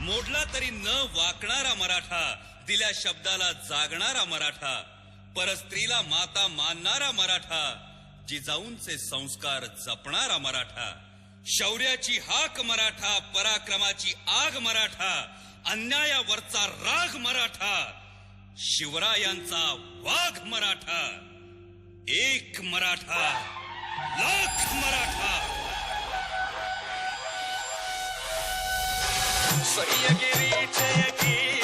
मोडला तरी न वाकणारा मराठा, दिल्या शब्दाला जागणारा मराठा, परस्त्रीला माता मानणारा मराठा, जिजाऊंचे संस्कार जपणारा मराठा, शौर्याची हाक मराठा, पराक्रमाची आग मराठा, अन्यायावरचा राग मराठा, शिवरायांचा वाघ मराठा, एक मराठा लाख मराठा. सह्यागिरी जयगिरी